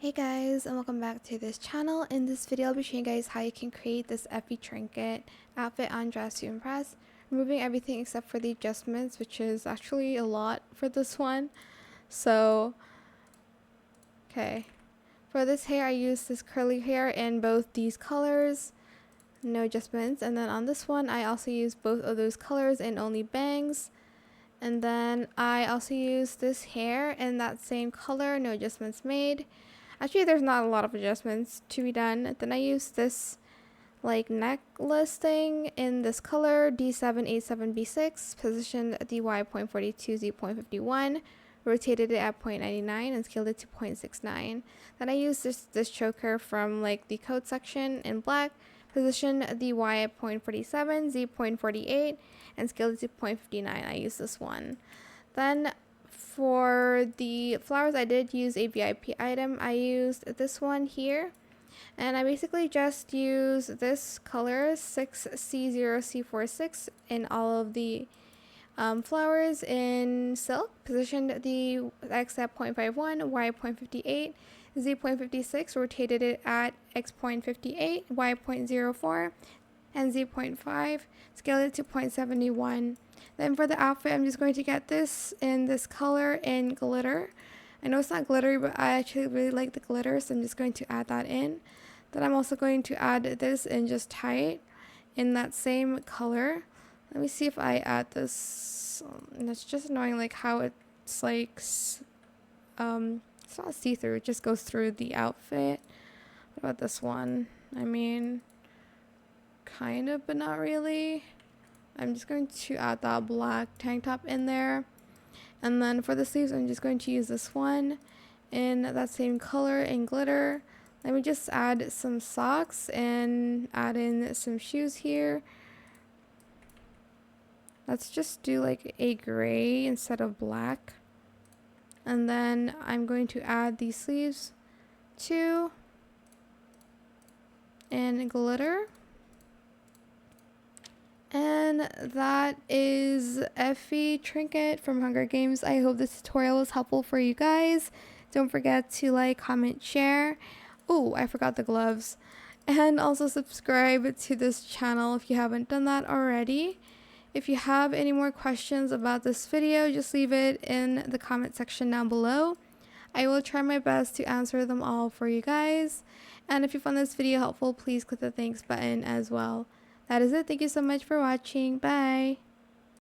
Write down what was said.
Hey guys, and welcome back to this channel. In this video I'll be showing you guys how you can create this Effie Trinket outfit on Dress to Impress, removing everything except for the adjustments, which is actually a lot for this one. So okay, for this hair I use this curly hair in both these colors, no adjustments, and then on this one I also use both of those colors in only bangs. And then I also use this hair in that same color, no adjustments made. Actually, there's not a lot of adjustments to be done. Then I use this like necklace thing in this color, D787B6, positioned the Y.42, Z.51, rotated it at 0.99 and scaled it to 0.69. Then I used this choker from like the coat section in black, positioned the Y at 0.47, Z.48, and scaled it to 0.59. I used this one. Then for the flowers, I did use a VIP item. I used this one here, and I basically just use this color 6C0C46 in all of the flowers in silk, positioned the X at 0.51, Y at 0.58, Z.56, rotated it at X.58, Y.04, and Z.5, scaled it to 0.71. Then for the outfit, I'm just going to get this in this color in glitter. I know it's not glittery, but I actually really like the glitter, so I'm just going to add that in. Then I'm also going to add this in just tight in that same color. Let me see if I add this. It's just annoying, like how it's like, it's not see-through, it just goes through the outfit. What about this one? I mean, kind of, but not really. I'm just going to add that black tank top in there. And then for the sleeves, I'm just going to use this one in that same color in glitter. Let me just add some socks and add in some shoes here. Let's just do like a gray instead of black. And then I'm going to add these sleeves too in glitter. And that is Effie Trinket from Hunger Games. I hope this tutorial was helpful for you guys. Don't forget to like, comment, share. Oh, I forgot the gloves. And also subscribe to this channel if you haven't done that already. If you have any more questions about this video, just leave it in the comment section down below. I will try my best to answer them all for you guys. And if you found this video helpful, please click the thanks button as well. That is it. Thank you so much for watching. Bye.